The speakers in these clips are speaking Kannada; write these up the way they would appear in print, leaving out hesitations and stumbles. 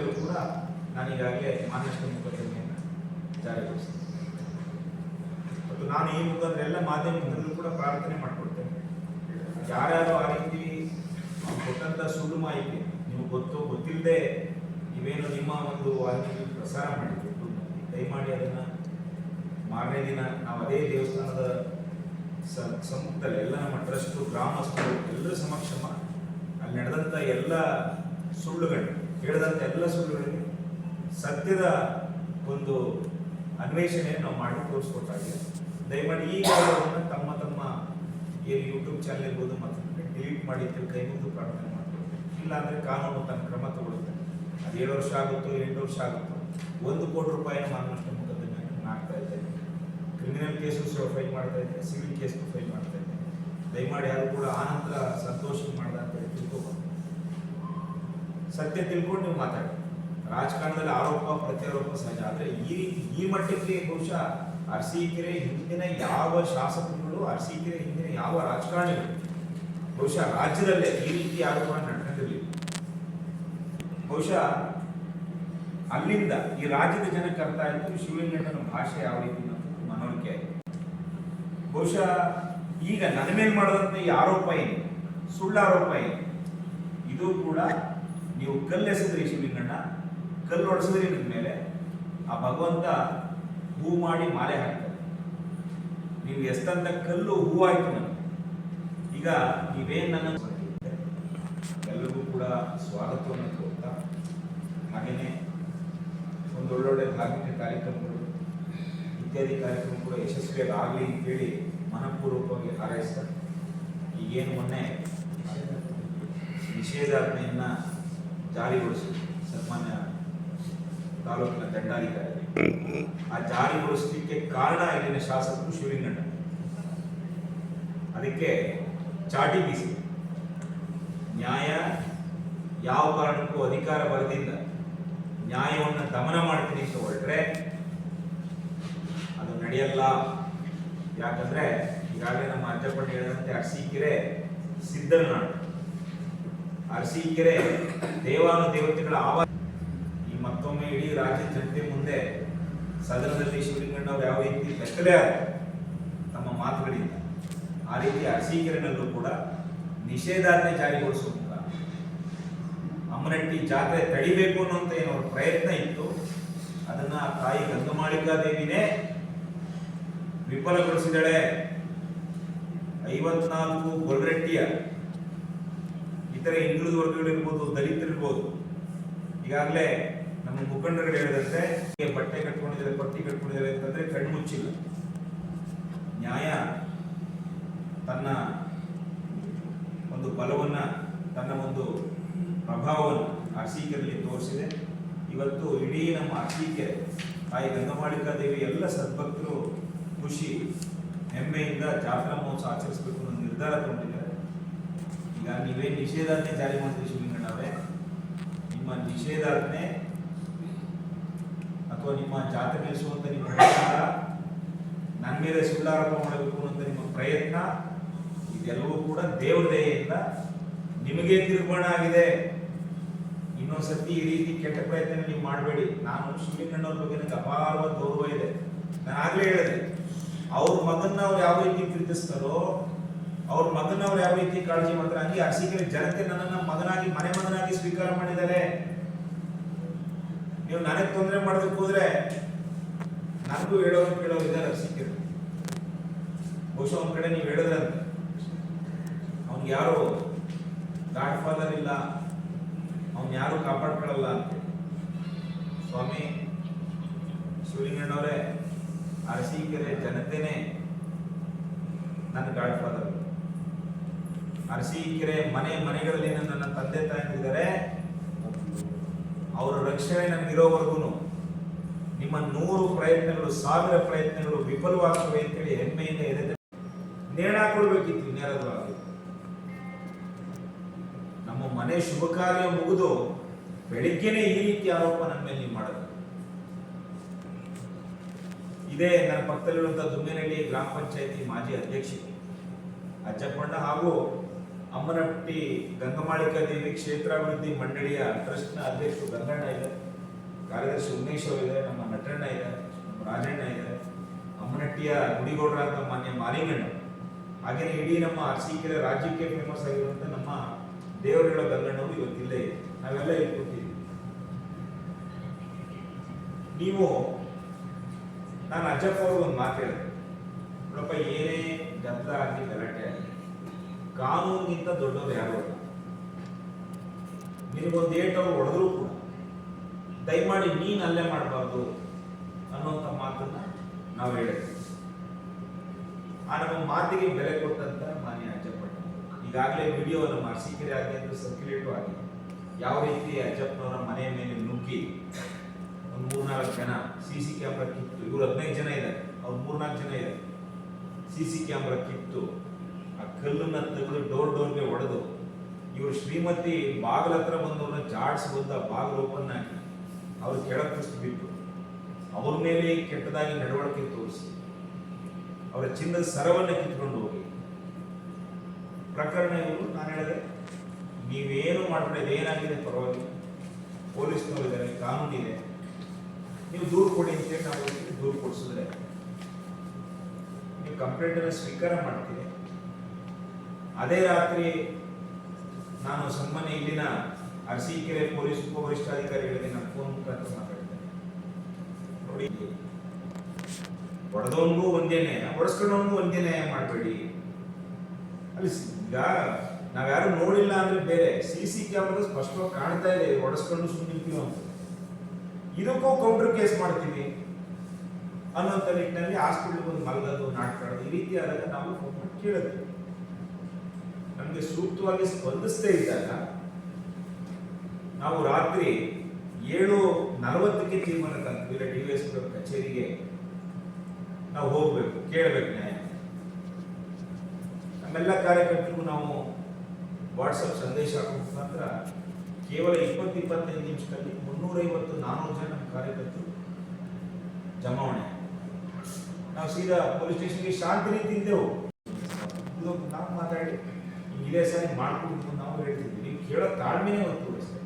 ಮೇಲೂ ಕೂಡ ನಾನು ಈಗಾಗಲೇ ಮಾನನಷ್ಟ ಮೊಕದ್ದಮೆಯನ್ನು ಜಾರಿಗೊಳಿಸ್ತೇನೆ. ಮತ್ತು ನಾನು ಈ ಮುಖಾಂತರ ಎಲ್ಲ ಮಾಧ್ಯಮದಲ್ಲೂ ಕೂಡ ಪ್ರಾರ್ಥನೆ ಮಾಡಿಕೊಡ್ತೇನೆ. ಯಾರ್ಯಾರು ಆ ರೀತಿ ಕೊಟ್ಟಂತ ಸುಳ್ಳು ಮಾಹಿತಿ ನಿಮಗೆ ಗೊತ್ತಿಲ್ಲದೆ ಇವೇನು ನಿಮ್ಮ ಒಂದು ವಾಹಿನಿಯಲ್ಲಿ ಪ್ರಸಾರ ಮಾಡಿದ್ರು, ದಯಮಾಡಿ ಅದನ್ನ ಮಾರನೇ ದಿನ ನಾವು ಅದೇ ದೇವಸ್ಥಾನದ ಸಮ್ಮುಖದಲ್ಲಿ ಎಲ್ಲ ನಮ್ಮ ಟ್ರಸ್ಟು, ಗ್ರಾಮಸ್ಥರು ಎಲ್ಲರ ಸಮಕ್ಷಮ ಅಲ್ಲಿ ನಡೆದಂಥ ಎಲ್ಲ ಸುಳ್ಳುಗಳು, ಹೇಳಿದಂಥ ಎಲ್ಲ ಸುಳ್ಳುಗಳಿಗೆ ಸತ್ಯದ ಒಂದು ಅನ್ವೇಷಣೆಯನ್ನು ನಾವು ಮಾಡಿ ತೋರಿಸ್ಕೊಟ್ಟಾಗಿದೆ. ದಯಮಾಡಿ ಈಗ ತಮ್ಮ ತಮ್ಮ ಏನು ಯೂಟ್ಯೂಬ್ ಚಾನಲ್ ಇರ್ಬೋದು ಮತ್ತು ಡಿಲೀಟ್ ಮಾಡಿ ಕೈ ಮುಗಿದು ಪ್ರಾರ್ಥನೆ ಮಾಡ್ಕೊಳ್ತೇವೆ. ಇಲ್ಲ ಅಂದರೆ ಕಾನೂನು ತನ್ನ ಕ್ರಮ ತಗೊಳುತ್ತೆ. ಅದು 7 ವರ್ಷ ಆಗುತ್ತೋ 8 ವರ್ಷ ಆಗುತ್ತೋ, 1 ಕೋಟಿ ರೂಪಾಯಿನ ಮಾನನಷ್ಟ ಮೊಕದ್ದಮೆಯನ್ನು ಹಾಕ್ತಾ ಇದ್ದೇವೆ. ಕ್ರಿಮಿನಲ್ ಕೇಸು ಫೈಲ್ ಮಾಡ್ತಾ ಇದ್ದೇವೆ, ಸಿವಿಲ್ ಕೇಸ್ ಫೈಲ್ ಮಾಡ್ತಾ ಇದ್ದೇವೆ. ದಯಮಾಡಿ ಯಾರು ಕೂಡ ಆನಂತರ ಸಂತೋಷ ಮಾಡಿದ ಅಂತ ತಿಳ್ಕೋಬಾರ್ದು. ಸತ್ಯ ತಿಳ್ಕೊಂಡು ನೀವು ಮಾತಾಡಿ. ರಾಜಕಾರಣದಲ್ಲಿ ಆರೋಪ ಪ್ರತ್ಯಾರೋಪ ಸಹಜ, ಆದರೆ ಈ ಮಟ್ಟಕ್ಕೆ ಬಹುಶಃ ಅರಸೀಕೆರೆ ಹಿಂದಿನ ಯಾವ ಶಾಸಕರುಗಳು, ಅರಸೀಕೆರೆ ಹಿಂದಿನ ಯಾವ ರಾಜಕಾರಣಿಗಳು ಬಹುಶಃ ರಾಜ್ಯದಲ್ಲೇ ಈ ರೀತಿ ಆರೋಪ ನಡ್ಕೊಂಡಿರಲಿಲ್ಲ. ಬಹುಶಃ ಅಲ್ಲಿಂದ ಈ ರಾಜ್ಯದ ಜನಕ್ಕೆ ಅರ್ಥ ಆಯಿತು ಶಿವಲಿಂಗಣ್ಣನ ಭಾಷೆ ಯಾವ ರೀತಿ ಮನವರಿಕೆ ಆಯಿತು. ಬಹುಶಃ ಈಗ ನನ್ನ ಮೇಲೆ ಮಾಡಿದಂಥ ಈ ಆರೋಪ ಏನು, ಸುಳ್ಳು ಆರೋಪ ಏನು, ಇದು ಕೂಡ ನೀವು ಕಲ್ಲೆಸೆದ್ರಿ ಶಿವಲಿಂಗಣ್ಣ, ಕಲ್ಲು ಹೊಡೆಸಿದ್ರಿ ನಿಮ್ಮ ಮೇಲೆ, ಆ ಭಗವಂತ ಹೂ ಮಾಡಿ ಮಾಲೆ ಹಾಕ್ತಾರೆ. ನೀವು ಎಷ್ಟಂತ ಕಲ್ಲು ಹೂವಾಯ್ತು ನನಗೆ. ಈಗ ನೀವೇನು ನನ್ನ ಎಲ್ಲರಿಗೂ ಕೂಡ ಸ್ವಾಗತವನ್ನು ಕೊಡ್ತಾ, ಹಾಗೆಯೇ ಒಂದೊಳ್ಳೊಳ್ಳೆ ಧಾರ್ಮಿಕ ಕಾರ್ಯಕ್ರಮಗಳು ಇತ್ಯಾದಿ ಕಾರ್ಯಕ್ರಮ ಕೂಡ ಯಶಸ್ವಿಯಾಗಲಿ ಅಂತೇಳಿ ಮನಪೂರ್ವಕವಾಗಿ ಹಾರೈಸ್ತಾರೆ. ಈಗೇನು ಮೊನ್ನೆ ನಿಷೇಧಾಜ್ಞೆಯನ್ನು ಜಾರಿಗೊಳಿಸಿ ಸನ್ಮಾನ್ಯ ತಾಲೂಕಿನ ದಂಡಾಧಿಕಾರಿ ಆ ಜಾರಿಗೊಳಿಸಲಿಕ್ಕೆ ಕಾರಣ ಇಲ್ಲಿನ ಶಾಸಕರು ಶಿವಲಿಂಗಣ್ಣ. ಅದಕ್ಕೆ ಚಾಟಿ ಬೀಸಿ ನ್ಯಾಯ ಯಾವ ಕಾರಣಕ್ಕೂ ಅಧಿಕಾರ ಬರದಿಂದ ನ್ಯಾಯವನ್ನು ದಮನ ಮಾಡ್ತೀನಿ ಅಂತ ಹೊರಟ್ರೆ ಅದು ನಡೆಯಲ್ಲ. ಯಾಕಂದ್ರೆ ಈಗಾಗಲೇ ನಮ್ಮ ಅಜ್ಜಪ್ಪಣ್ಣ ಹೇಳಿದಂತೆ ಅರಸೀಕೆರೆ ಸಿದ್ಧನಾಡು, ಅರಸೀಕೆರೆ ದೇವಾನುದೇವತೆಗಳ ಆವಾಸ. ಈ ಮತ್ತೊಮ್ಮೆ ಇಡೀ ರಾಜ್ಯದ ಜನತೆ ಮುಂದೆ ಸದನದಲ್ಲಿ ಶಿವಲಿಂಗಣ್ಣ ಅವರು ಯಾವ ರೀತಿ ಬೆತ್ತಲೆ ತಮ್ಮ ಮಾತುಗಳಿಂದ, ಆ ರೀತಿ ಅರಸೀಕೆರೆನಲ್ಲೂ ಕೂಡ ನಿಷೇಧಾಜ್ಞೆ ಜಾರಿಗೊಳಿಸುವ ಮೂಲಕ ಅಮ್ಮನಟ್ಟಿ ಜಾತ್ರೆ ತಡಿಬೇಕು ಅನ್ನೋಂತ ಏನೋ ಪ್ರಯತ್ನ ಇತ್ತು, ಅದನ್ನ ತಾಯಿ ಗಂಗಮಾಳಿಕಾ ದೇವಿನೇ ವಿಫಲಗೊಳಿಸಿದಳೆ. 54 ಗೊಲ್ರೆಟ್ಟಿಯ ಇತರೆ ಹಿಂದುಳಿದ ವರ್ಗಗಳಿರ್ಬೋದು, ದಲಿತರಿರ್ಬೋದು, ಈಗಾಗಲೇ ನಮ್ಮ ಮುಖಂಡರುಗಳು ಹೇಳಿದಂತೆ ಬಟ್ಟೆ ಕಟ್ಕೊಂಡಿದ್ದಾರೆ, ಪಟ್ಟಿ ಕಟ್ಕೊಂಡಿದ್ದಾರೆ ಅಂತಂದ್ರೆ ಕಣ್ಮುಚ್ಚಿಲ್ಲ. ನ್ಯಾಯ ತನ್ನ ಒಂದು ಬಲವನ್ನ, ತನ್ನ ಒಂದು ಪ್ರಭಾವವನ್ನು ಅರಸೀಕೆರೆಯಲ್ಲಿ ತೋರಿಸಿದೆ. ಇವತ್ತು ಇಡೀ ನಮ್ಮ ಅರಸೀಕೆರೆ ತಾಯಿ ಗಂಗಮಾಳಿಕಾ ದೇವಿ ಎಲ್ಲ ಸದ್ಭಕ್ತರು ಖುಷಿ ಹೆಮ್ಮೆಯಿಂದ ಜಾತ್ರಾ ಮಹೋತ್ಸವ ಆಚರಿಸಬೇಕು ಅನ್ನೋ ನಿರ್ಧಾರ ತಗೊಂಡಿದ್ದಾರೆ. ಈಗ ನೀವೇನು ನಿಷೇಧಾಜ್ಞೆ ಜಾರಿ ಮಾಡಿದ್ರಿ ಶಿವಲಿಂಗಣ್ಣ ಅವರೇ, ನಿಮ್ಮ ನಿಷೇಧಾಜ್ಞೆ ಅಥವಾ ನಿಮ್ಮ ಜಾತ್ರೆ ನಿಲ್ಲಿಸುವಂತ ನಿಮ್ಮ ಪ್ರಚಾರ, ನನ್ನ ಮೇಲೆ ಸುಳ್ಳಾರೋಪ ಮಾಡಬೇಕು ಅನ್ನೋಂಥ ನಿಮ್ಮ ಪ್ರಯತ್ನ, ಇದೆಲ್ಲವೂ ಕೂಡ ದೇವರ ದಯೆಯಿಂದ ನಿಮಗೆ ತಿರುಗಣ ಆಗಿದೆ. ಇನ್ನೊಂದ್ಸತಿ ಈ ರೀತಿ ಕೆಟ್ಟ ಪ್ರಯತ್ನ ನೀವು ಮಾಡಬೇಡಿ. ನಾನು ಶಿವಲಿಂಗಣ್ಣವ್ರ ಬಗ್ಗೆ ನನಗೆ ಅಪಾರವಾದ ಗೌರವ ಇದೆ. ನಾನು ಆಗ್ಲೇ ಹೇಳಿದೆ, ಅವ್ರ ಮಗನ್ನ ಅವ್ರು ಯಾವ ರೀತಿ ಪ್ರೀತಿಸ್ತಾರೋ, ಅವ್ರ ಮಗನ ಅವ್ರು ಯಾವ ರೀತಿ ಕಾಳಜಿ ಮಾಡ್ತಾರೆ, ಹಂಗೆ ಅರಸೀಕೆರೆ ಜನತೆ ನನ್ನನ್ನ ಮಗನಾಗಿ, ಮನೆ ಮಗನಾಗಿ ಸ್ವೀಕಾರ ಮಾಡಿದ್ದಾರೆ. ನೀವು ನನಗೆ ತೊಂದರೆ ಮಾಡೋದಕ್ಕೆ ಹೋದ್ರೆ ನನಗೂ ಹೇಳೋರು ಕೇಳೋರು ಇದ್ದಾರೆ ಅರಸೀಕೆರೆ. ಬಹುಶಃ ಒಂದ್ ಕಡೆ ನೀವು ಹೇಳಿದ್ರಂತೆ ಅವ್ನಿಗೆ ಯಾರು ಗಾಡ್ ಫಾದರ್ ಇಲ್ಲ, ಅವ್ನು ಯಾರು ಕಾಪಾಡ್ಕೊಳ್ಳಲ್ಲ ಅಂತ. ಸ್ವಾಮಿ ಶಿವಲಿಂಗಣ್ಣವರೇ, ಅರಸೀಕೆರೆ ಜನತೆನೇ ನನ್ನ ಗಾಡ್ ಫಾದರ್. ಅರಸೀಕೆರೆ ಮನೆಗಳಲ್ಲಿ ನನ್ನ ತಂದೆ ತಾಯಿದ್ದಾರೆ, ಅವರ ರಕ್ಷಣೆ ನನಗಿರೋವರೆಗೂ ನಿಮ್ಮ 100 ಪ್ರಯತ್ನಗಳು, 1000 ಪ್ರಯತ್ನಗಳು ವಿಫಲವಾಗ್ತವೆ ಅಂತೇಳಿ ಹೆಮ್ಮೆಯಿಂದ ಎದೆ ನೇಣಾಕೊಳ್ಬೇಕಿತ್ತು. ಇನ್ಯಾರದ್ವಾಗಿ ನಮ್ಮ ಮನೆ ಶುಭ ಕಾರ್ಯ ಮುಗಿದು ಬೆಳಿಗ್ಗೆನೆ ಈ ರೀತಿ ಆರೋಪ ನನ್ನ ಮೇಲೆ ನೀವು ಮಾಡೋದು. ಇದೇ ನನ್ನ ಪಕ್ಕದಲ್ಲಿರುವಂತಹ ದುಮ್ಮೇನಹಳ್ಳಿ ಗ್ರಾಮ ಪಂಚಾಯತಿ ಮಾಜಿ ಅಧ್ಯಕ್ಷ ಅಜ್ಜಪ್ಪಣ್ಣ ಹಾಗೂ ಅಮ್ಮನಟ್ಟಿ ಗಂಗಮಾಳಿಕಾ ದೇವಿ ಕ್ಷೇತ್ರಾಭಿವೃದ್ಧಿ ಮಂಡಳಿಯ ಟ್ರಸ್ಟ್ನ ಅಧ್ಯಕ್ಷರು ಗಂಗಣ್ಣ ಇದ್ದಾರೆ, ಕಾರ್ಯದರ್ಶಿ ಉಮೇಶ್ ಅವರು ಇದೆ, ನಮ್ಮ ನಟಣ್ಣ ಇದೆ, ನಮ್ಮ ರಾಜಣ್ಣ ಇದೆ, ಅಮ್ಮನಟ್ಟಿಯ ಗುಡಿಗೌಡರಾದ ಮಾನ್ಯ ಮಾಲಿಂಗಣ್ಣ, ಹಾಗೆಯೇ ಇಡೀ ನಮ್ಮ ಅರಸೀಕೆರೆ ರಾಜ್ಯಕ್ಕೆ ಫೇಮಸ್ ಆಗಿರುವಂತ ನಮ್ಮ ದೇವರುಗಳ ಗಂಗಣ್ಣವರು ಇವತ್ತಿಲ್ಲೇ ಇದೆ. ನಾವೆಲ್ಲ ಇಲ್ಲಿ ಕೂತಿದ್ದೀವಿ. ನೀವು ನಾನು ಅಜ್ಜಪ್ಪ ಅವ್ರಿಗೆ ಒಂದು ಮಾತು ಹೇಳಿದೆ, ನೋಡಪ್ಪ, ಏನೇ ಗದ್ದಲ ಆಗಲಿ ಗಲಾಟೆ ಆಗಲಿ ಕಾನೂನಿಗಿಂತ ದೊಡ್ಡವರು ಯಾರು ಅಲ್ಲ. ನಿನಗೊಂದು ಏಟ್ ಅವ್ರು ಹೊಡೆದ್ರು ಕೂಡ ದಯಮಾಡಿ ನೀನು ಅಲ್ಲೇ ಮಾಡಬಾರ್ದು ಅನ್ನೋಂಥ ಮಾತನ್ನ ನಾವು ಹೇಳಿದ್ವಿ. ಆ ನಮ್ಮ ಮಾತಿಗೆ ಬೆಲೆ ಕೊಟ್ಟಂತ ಮಾನ್ಯ ಅಜ್ಜಪ್ಪ ಈಗಾಗಲೇ ವಿಡಿಯೋ ನಮ್ಮ ಅರಸೀಕೆರೆ ಆದ್ಯಂತ ಸರ್ಕ್ಯುಲೇಟ್ ಆಗಿದೆ. ಯಾವ ರೀತಿ ಅಜ್ಜಪ್ಪನವರ ಮನೆಯ ಮೇಲೆ ನುಗ್ಗಿ ಒಂದು 3-4 ಜನ CC ಕ್ಯಾಮ್ರಾ ಕಿತ್ತು, ಇವರು 15 ಜನ ಇದ್ದಾರೆ, ಅವ್ರು 3-4 ಜನ ಇದ್ದಾರೆ, CC ಕ್ಯಾಮ್ರಾ ಕಿತ್ತು ಆ ಕಲ್ಲನ್ನ ತೆಗೆದು ಡೋರ್ಗೆ ಹೊಡೆದು ಇವರು ಶ್ರೀಮತಿ ಬಾಗಿಲ ಹತ್ರ ಬಂದವ್ರನ್ನ ಜಾಡ್ಸ್ ಬಂದ ಬಾಗಿಲು ಓಪನ್ ಹಾಕಿ ಅವ್ರು ಕೆಳಕ್ಕೆ ಬಿಟ್ಟು ಅವ್ರ ಮೇಲೆ ಕೆಟ್ಟದಾಗಿ ನಡವಳಿಕೆ ತೋರಿಸಿ ಅವರ ಚಿನ್ನದ ಸರವನ್ನು ಕಿತ್ಕೊಂಡು ಹೋಗಿ ಪ್ರಕರಣ ಇವರು. ನಾನು ಹೇಳಿದೆ, ನೀವೇನು ಮಾಡ್ಬಿಡೋದು, ಏನಾಗಿದೆ ಪರವಾಗಿಲ್ಲ, ಪೊಲೀಸ್ನವರು ಇದ್ದಾರೆ, ಕಾನೂನಿದೆ, ನೀವು ದೂರು ಕೊಡಿ ಅಂತೇಳಿ ನಾವು ದೂರು ಕೊಡಿಸಿದ್ರೆ ನೀವು ಕಂಪ್ಲೇಂಟ್ ಅನ್ನು ಸ್ವೀಕಾರ ಮಾಡ್ತೀರಿ. ಅದೇ ರಾತ್ರಿ ನಾನು ಸನ್ಮಾನ್ಯ ಇಲ್ಲಿನ ಅರಸೀಕೆರೆ ಪೊಲೀಸ್ ಉಪವರಿಷ್ಠಾಧಿಕಾರಿಗಳಿಗೆ ನಾನು ಫೋನ್ ಮುಖಾಂತರ ಮಾತಾಡಿದ್ದೆ. ನೋಡಿ, ಹೊಡೆದವನಿಗೂ ಒಂದೇ ನ್ಯಾಯ, ಹೊಡೆಸ್ಕೊಂಡವನಿಗೂ ಒಂದೇ ನ್ಯಾಯ ಮಾಡಬೇಡಿ. ಅಲ್ಲಿ ಈಗ ನಾವ್ಯಾರು ನೋಡಿಲ್ಲ ಅಂದ್ರೆ ಬೇರೆ, CC ಕ್ಯಾಮ್ರಾ ಸ್ಪಷ್ಟವಾಗಿ ಕಾಣ್ತಾ ಇದೆ, ಹೊಡೆಸ್ಕೊಂಡು ಸುಮ್ಮನಿರ್ತೀವಿ ಅಂತ, ಇದಕ್ಕೂ ಕೌಂಟರ್ ಕೇಸ್ ಮಾಡ್ತೀವಿ ಅನ್ನೋಂಥ ನಿಟ್ಟಿನಲ್ಲಿ ಹಾಸ್ಪಿಟಲ್ ಬಂದು ಮಲಗೋದು, ನಾಟಕ ಆಡೋದು, ಈ ರೀತಿ ಆದಾಗ ನಾವು ಫೋನ್ ಮಾಡಿ ಕೇಳಿದ್ವಿ. ನಮಗೆ ಸೂಕ್ತವಾಗಿ ಸ್ಪಂದಿಸದೇ ಇದ್ದಾಗ ನಾವು ರಾತ್ರಿ 7:40ಕ್ಕೆ ತೀರ್ಮಾನ ತಂದ್ವಿ, DVSP ಕಚೇರಿಗೆ ನಾವು ಹೋಗ್ಬೇಕು, ಕೇಳಬೇಕು ನ್ಯಾಯ. ನಮ್ಮೆಲ್ಲ ಕಾರ್ಯಕರ್ತರಿಗೂ ನಾವು ವಾಟ್ಸಪ್ ಸಂದೇಶ ಹಾಕೋ ಮುಖಾಂತರ ಕೇವಲ 20-25 ನಿಮಿಷದಲ್ಲಿ 350-400 ಜನ ನಮ್ಮ ಕಾರ್ಯಕರ್ತರು ಜಮಾವಣೆ. ನಾವು ಸೀದಾ ಪೊಲೀಸ್ ಸ್ಟೇಷನ್ಗೆ ಶಾಂತಿ ರೀತಿಯಿಂದ ನಾವು ಮಾತಾಡಿ ಇದೇ ಸರಿ ಮಾಡ್ಕೊಡ್ಬೇಕು ನಾವು ಹೇಳ್ತಿದ್ವಿ. ನೀವು ಕೇಳೋ ತಾಳ್ಮೆನೇ ಹೊತ್ತು ತೋರಿಸ್ತೇವೆ.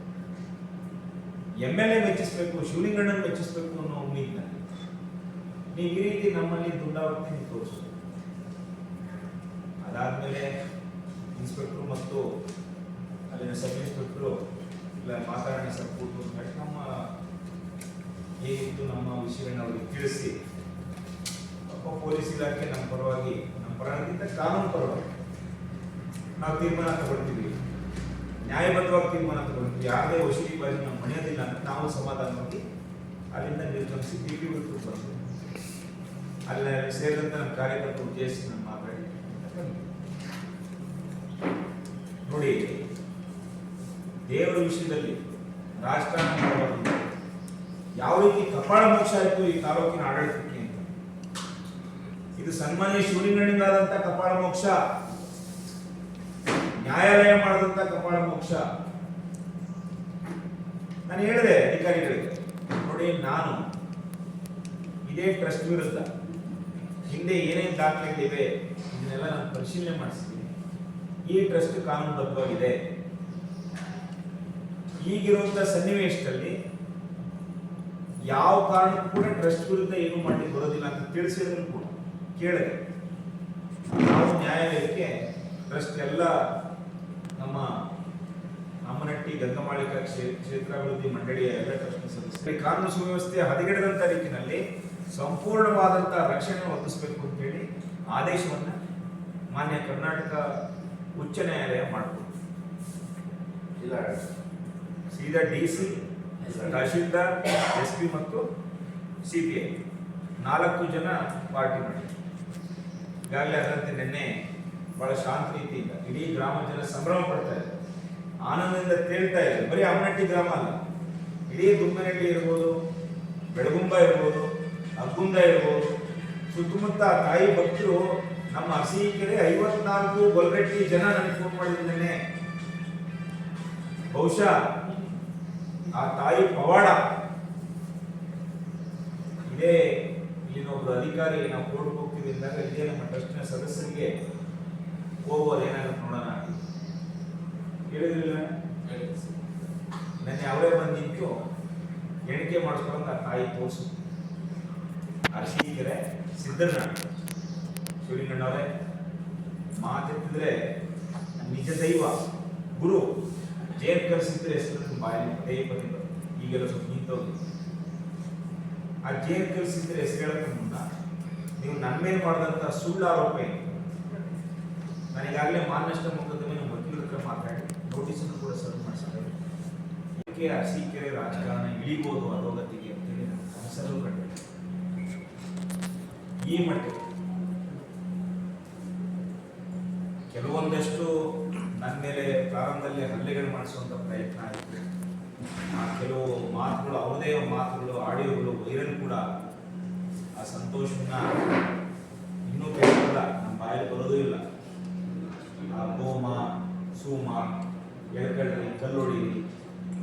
MLA ಮೆಚ್ಚಿಸ್ಬೇಕು, ಶಿವಲಿಂಗಣ್ಣನ ಮೆಚ್ಚಿಸ್ಬೇಕು ಅನ್ನೋ ಉಮ್ಮಿದ್ನಲ್ಲಿ ನೀವು ಈ ರೀತಿ ನಮ್ಮಲ್ಲಿ ದುಂಡಾವತಿ ನೀವು ತೋರಿಸ್ಬೇಕು. ಅದಾದ್ಮೇಲೆ ಇನ್ಸ್ಪೆಕ್ಟರ್ ಮತ್ತು ಅಲ್ಲಿನ ಸಬ್ ಇನ್ಸ್ಪೆಕ್ಟರು ಇಲ್ಲ ಮಾತಾಡೋಣ ಸರ್ ಕೂತು ನಮ್ಮ ಏನಿತ್ತು ನಮ್ಮ ವಿಷಯಗಳನ್ನ ಅವ್ರಿಗೆ ತಿಳಿಸಿ, ಪೊಲೀಸ್ ಇಲಾಖೆ ನಮ್ಮ ಪರವಾಗಿ, ನಮ್ಮ ಪರವಾಗಿಂತ ಕಾನೂನು ಪರವಾಗಿ ನಾವು ತೀರ್ಮಾನ ತಗೊಳ್ತೀವಿ, ನ್ಯಾಯಬದ್ಧವಾಗಿ ತೀರ್ಮಾನ ತಗೊಳ್ತೀವಿ, ಯಾವುದೇ ವಸೂಲಿ ಬಾಜಿ ನಾವು ಮನೆಯೋದಿಲ್ಲ ಅಂತ ನಾವು ಸಮಾಧಾನವಾಗಿ ಅಲ್ಲಿಂದ ನಿರ್ಗಮಿಸಿ PP ಬಂದು ಬರ್ತೀವಿ. ಅಲ್ಲಿ ಸೇರಿದಂತ ನಮ್ಮ ಕಾರ್ಯಕರ್ತರು ಉದ್ದೇಶಿಸಿ ನಾನು ಮಾತಾಡಿ ನೋಡಿ, ದೇವರ ವಿಷಯದಲ್ಲಿ ರಾಜಕಾರಣ ಯಾವ ರೀತಿ ಕಪಾಳ ಮೋಕ್ಷ ಆಯಿತು ಈ ತಾಲೂಕಿನ ಆಡಳಿತಕ್ಕೆ ಅಂತ. ಇದು ಸನ್ಮಾನ್ಯ ಶಿವಲಿಂಗಣ್ಣಿಗಾದಂತ ಕಪಾಳ ಮೋಕ್ಷ, ನ್ಯಾಯಾಲಯ ಮಾಡದಂತ ಕಪಾಳ ಮೋಕ್ಷ. ನಾನು ಹೇಳಿದೆ ಅಧಿಕಾರಿಗಳಿಗೆ, ನೋಡಿ, ನಾನು ಇದೇ ಟ್ರಸ್ಟ್ ವಿರುದ್ಧ ಹಿಂದೆ ಏನೇನು ದಾಖಲೆಗಳಿವೆ ಇದನ್ನೆಲ್ಲ ನಾನು ಪರಿಶೀಲನೆ ಮಾಡಿಸ್ತೀನಿ. ಈ ಟ್ರಸ್ಟ್ ಕಾನೂನುಬದ್ಧವಾಗಿದೆ. ಈಗಿರುವಂತಹ ಸನ್ನಿವೇಶದಲ್ಲಿ ಯಾವ ಕಾರಣಕ್ಕೂ ಕೂಡ ಟ್ರಸ್ಟ್ ವಿರುದ್ಧ ಏನು ಮಾಡಲಿಕ್ಕೆ ಬರೋದಿಲ್ಲ ಅಂತ ತಿಳಿಸಿದ್ರು ಕೂಡ ಕೇಳಿದೆ. ನಾವು ನ್ಯಾಯಾಲಯಕ್ಕೆ ಟ್ರಸ್ಟ್ ಎಲ್ಲ ನಮ್ಮ ಅಮ್ಮನಟ್ಟಿ ಗಂಗಮಾಳಿಕಾ ಕ್ಷೇತ್ರಾಭಿವೃದ್ಧಿ ಮಂಡಳಿಯ ಎಲ್ಲ ಟ್ರಸ್ಟ್ ಸದಸ್ಯರು ಕಾನೂನು ಸುವ್ಯವಸ್ಥೆ ಹದಗೆಡದಂತ ರೀತಿಯಲ್ಲಿ ಸಂಪೂರ್ಣವಾದಂತಹ ರಕ್ಷಣೆ ಒದಗಿಸಬೇಕು ಅಂತ ಹೇಳಿ ಆದೇಶವನ್ನ ಮಾನ್ಯ ಕರ್ನಾಟಕ ಉಚ್ಚ ನ್ಯಾಯಾಲಯ ಮಾಡಿಕೊಡ್ತು. ಸೀದಾ DC, ತಹಶೀಲ್ದಾರ್, SP ಮತ್ತು CPI 4 ಜನ ಪಾರ್ಟಿ ಮಾಡಿ ಈಗಾಗಲೇ ಅದರಂತೆ ನಿನ್ನೆ ಬಹಳ ಶಾಂತ ರೀತಿಯಿಂದ ಇಡೀ ಗ್ರಾಮ ಜನ ಸಂಭ್ರಮ ಪಡ್ತಾ ಇದ್ದಾರೆ, ಆನಂದದಿಂದ ತೇಳ್ತಾ ಇದ್ದಾರೆ. ಬರೀ ಅಮ್ಮನಟ್ಟಿ ಗ್ರಾಮ ಅಲ್ಲ, ಇಡೀ ದುಮ್ಮನಹಳ್ಳಿ ಇರ್ಬೋದು, ಬೆಳಗುಂಬ ಇರ್ಬೋದು, ಅಗ್ಗುಂದ ಇರ್ಬೋದು, ಸುತ್ತಮುತ್ತ ತಾಯಿ ಭಕ್ತರು ನಮ್ಮ ಅರಸೀಕೆರೆ 54 ಗೊಲ್ಗಟ್ಟಿ ಜನ ನನಗೆ ಫೋನ್ ಮಾಡಿದ್ದೇನೆ. ಬಹುಶಃ ಆ ತಾಯಿ ಪವಾಡ ಇದೇ. ಇಲ್ಲಿನ ಒಬ್ಬರು ಅಧಿಕಾರಿ ನಾವು ಕೋರ್ಟ್ಗೆ ಹೋಗ್ತೀವಿ ಅಂದಾಗ ಇದೇ ನಮ್ಮ ಟ್ರಸ್ಟ್ನ ಸದಸ್ಯರಿಗೆ ಹೋಗೋದು ಏನಾಗುತ್ತೆ ನೋಡೋಣ. ಹೇಳಿದ್ರಿಲ್ಲ ನೆನ್ನೆ ಅವರೇ ಬಂದು ನಿಂತು ಎಣಿಕೆ ಮಾಡಿಸ್ಕೊಂಡು ಆ ತಾಯಿ ತೋರಿಸು ಅರಸೀಕೆರೆ ಸಿದ್ದರನಾಡು ಶಿವಲಿಂಗಣ್ಣವರೇ ಮಾತೆತ್ತಿದ್ರೆ ನಿಜ ದೈವ ಗುರು ಜೇನ್ ಕಲಿಸಿದ್ರೆ ಹೆಸರು ಬಾಯಲ್ಲಿ ಪದೇ ಪದೇ ಈಗೆಲ್ಲ ಸ್ವಲ್ಪ ನಿಂತೋಗಿ ಆ ಜೇನ್ ಕಲಿಸಿದ್ರೆ ಹೆಸರು ಹೇಳಕ್ಕೆ ಮುನ್ನ ನೀವು ನನ್ನ ಮೇಲೆ ಮಾಡಿದಂಥ ಸುಳ್ಳು ಆರೋಪ ಏನು ನನಗಾಗಲೇ ಮಾನನಷ್ಟ ಮೊಕದ್ದಮೆ ನಮ್ಮ ವಕೀಲರ ಹತ್ರ ಮಾತಾಡಿ ನೋಟಿಸನ್ನು ಕೂಡ ಸರ್ವ್ ಮಾಡಿಸಿದ್ದಾರೆ ಇದಕ್ಕೆ ಅರಸೀಕೆರೆ ರಾಜಕಾರಣ ಇಳಿಬೋದು ಅಧೋಗತಿಗೆ ಅಂತೇಳಿ ನಾನು ಕನಸಲ್ಲೂ ಕಂಡಿದ್ದೆ ಈ ಮಟ್ಟಿಗೆ ಕೆಲವೊಂದಷ್ಟು ನನ್ನ ಮೇಲೆ ಪ್ರಾರಂಭದಲ್ಲಿ ಹಲ್ಲೆಗಳು ಮಾಡಿಸುವಂಥ ಪ್ರಯತ್ನ ಆಯಿತು. ಆ ಕೆಲವು ಮಾತುಗಳು ಅವರದೇ ಮಾತುಗಳು ಆಡಿಯೋಗಳು ವೈರಲ್ ಕೂಡ ಆ ಸಂತೋಷನ ಇನ್ನೂ ಕೇಳಲ್ಲ, ನಮ್ಮ ಬಾಯಲ್ಲಿ ಬರೋದೂ ಇಲ್ಲ. ಆ ಗೋಮ ಸೂಮ ಎಳ್ಕಳ್ರಿ ಕಲ್ಲೊಡಿರಿ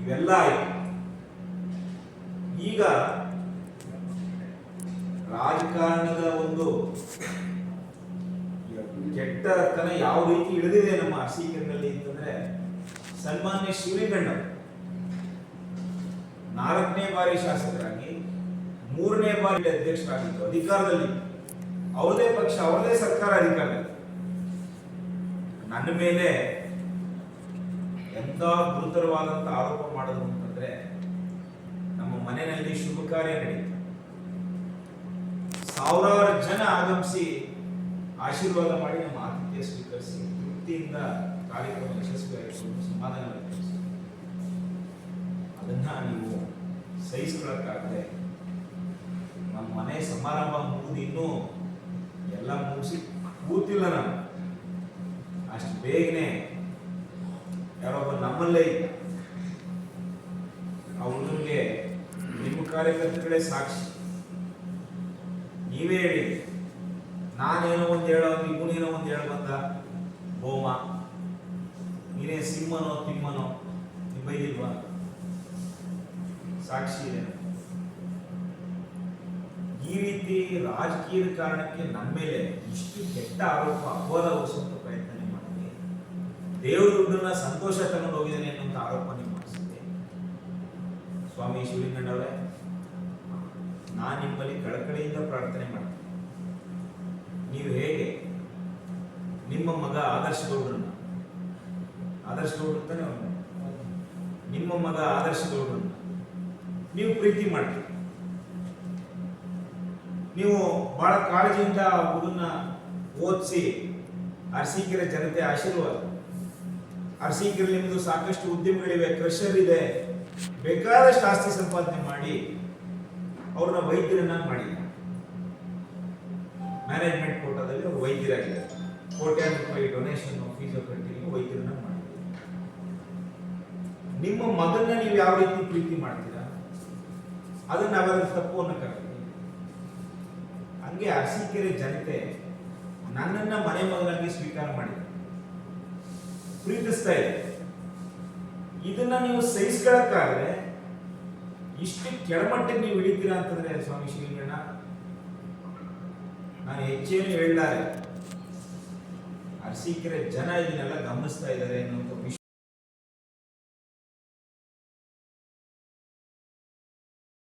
ಇವೆಲ್ಲ ಆಯಿತು. ಈಗ ರಾಜಕಾರಣದ ಒಂದು ಕೆಟ್ಟತನ ಯಾವ ರೀತಿ ಇಳಿದಿದೆ ನಮ್ಮ ಅರಸೀಕೆರೆಯಲ್ಲಿ ಅಂತಂದ್ರೆ, ಸನ್ಮಾನ್ಯ ಶಿವಲಿಂಗಣ್ಣ 4ನೇ ಬಾರಿ ಶಾಸಕರಾಗಿ 3ನೇ ಬಾರಿ ಅಧ್ಯಕ್ಷರಾಗಿದ್ದು ಅಧಿಕಾರದಲ್ಲಿ ಅವರದೇ ಪಕ್ಷ ಅವರದೇ ಸರ್ಕಾರ ಅಧಿಕಾರದಲ್ಲಿ ನನ್ನ ಮೇಲೆ ಎಂತ ಗುರುತರವಾದಂತ ಆರೋಪ ಮಾಡೋದು ಅಂತಂದ್ರೆ, ನಮ್ಮ ಮನೆಯಲ್ಲಿ ಶುಭ ಕಾರ್ಯ ನಡೀತು, ಸಾವಿರಾರು ಜನ ಆಗಮಿಸಿ ಆಶೀರ್ವಾದ ಮಾಡಿ ನಮ್ಮ ಆತಿಥ್ಯ ಸ್ವೀಕರಿಸಿ ತೃಪ್ತಿಯಿಂದ ಕಾರ್ಯಕ್ರಮ ಯಶಸ್ವಿಯಾಗಿ ಸಮಾಧಾನ ವ್ಯಕ್ತಪಡಿಸಿ ಅದನ್ನ ನೀವು ಸಹಿಸ್ಕೊಳಕ್ಕಾಗದೆ ನಮ್ಮ ಮನೆ ಸಮಾರಂಭ ಮುಗಿದು ಇನ್ನೂ ಎಲ್ಲ ಮುಗಿಸಿ ಕೂತಿಲ್ಲ ನಾನು. ಅಷ್ಟು ಬೇಗನೆ ಯಾರೊಬ್ಬ ನಮ್ಮಲ್ಲೇ ಇದ್ದ ಆ ಹುಡುಗನಿಗೆ ನಿಮ್ಮ ಕಾರ್ಯಕರ್ತಗಳೇ ಸಾಕ್ಷಿ, ನೀವೇ ಹೇಳಿ ನಾನೇನೋ ಒಂದು ಹೇಳೋದು ಇವನೇನೋ ಒಂದು ಹೇಳ ಬಂದ ಗೋಮ ನೀನೇ ಸಿಂಹನೋ ತಿಮ್ಮನೋ ಬೈದಿಲ್ವಾ? ಸಾಕ್ಷಿ ಇದೆ. ಈ ರೀತಿ ರಾಜಕೀಯದ ಕಾರಣಕ್ಕೆ ನನ್ನ ಮೇಲೆ ಇಷ್ಟು ಕೆಟ್ಟ ಆರೋಪ ಅಪವಾದ ಹೊರಿಸುವಂತ ಪ್ರಯತ್ನ ನೀವು ಮಾಡಿದೆ. ದೇವ್ರ ದುಡ್ಡನ್ನ ಸಂತೋಷ ತಗೊಂಡು ಹೋಗಿದ್ದೇನೆ ಅನ್ನುವಂಥ ಆರೋಪ ನೀವು ಮಾಡಿಸಿದೆ. ಸ್ವಾಮಿ ಶಿವಲಿಂಗಣ್ಣವರೇ, ನಾನು ನಿಮ್ಮಲ್ಲಿ ಕಳಕಳಿಯಿಂದ ಪ್ರಾರ್ಥನೆ ಮಾಡ್ತೀನಿ. ನೀವು ಹೇಗೆ ನಿಮ್ಮ ಮಗ ಆದರ್ಶ ಗೌಡ್ರನ್ನ ತಾನೇ ಅವನು, ನಿಮ್ಮ ಮಗ ಆದರ್ಶ ಗೌಡ್ರನ್ನ ನೀವು ಪ್ರೀತಿ ಮಾಡ್ತೀರಿ, ನೀವು ಬಹಳ ಕಾಳಜಿಯಿಂದ ಆ ಹುಡುಗನ್ನ ಓದಿಸಿ ಅರಸೀಕೆರೆ ಜನತೆ ಆಶೀರ್ವಾದ. ಅರಸೀಕೆರೆ ನಿಮ್ಮದು ಸಾಕಷ್ಟು ಉದ್ಯಮಗಳಿವೆ, ಕ್ರಷರ್ ಇದೆ, ಬೇಕಾದಷ್ಟು ಆಸ್ತಿ ಸಂಪಾದನೆ ಮಾಡಿ ಅವ್ರನ್ನ ವೈದ್ಯರನ್ನ ಮಾಡಿ ಮ್ಯಾನೇಜ್ಮೆಂಟ್ ಕೋಟಾದಲ್ಲಿ ಅವರು ವೈದ್ಯರಾಗಿದ್ದಾರೆ. ಕೋಟ್ಯಾಂತರ ರೂಪಾಯಿ ಡೊನೇಷನ್ ಫೀಸ್ ಕಟ್ಟಿ ವೈದ್ಯರನ್ನ ಮಾಡಿ. ನಿಮ್ಮ ಮಗನ್ನ ನೀವು ಯಾವ ರೀತಿ ಪ್ರೀತಿ ಮಾಡ್ತೀರಾ ಅದನ್ನ ಅವರ ತಪ್ಪು ಅನ್ನಕ್ಕಾಗಲ್ಲ. ಹಂಗೆ ಅರಸೀಕೆರೆ ಜನತೆ ನನ್ನನ್ನ ಮನೆ ಮಗನಾಗಿ ಸ್ವೀಕಾರ ಮಾಡಿದೆ, ಪ್ರೀತಿಸ್ತಾ ಇದೆ. ಇದನ್ನ ನೀವು ಸಹಿಸ್ಕೊಳಕ್ಕಾದ್ರೆ ಇಷ್ಟು ಕೆಳಮಟ್ಟಕ್ಕೆ ನೀವು ಇಳಿತೀರಾ ಅಂತಂದ್ರೆ ಸ್ವಾಮಿ ಶಿವಲಿಂಗಣ್ಣ, ನಾನು ಹೆಚ್ಚೇನು ಹೇಳಲಾರೆ. ಅರಸೀಕೆರೆ ಜನ ಇದನ್ನೆಲ್ಲ ಗಮನಿಸ್ತಾ ಇದ್ದಾರೆ ಅನ್ನೋ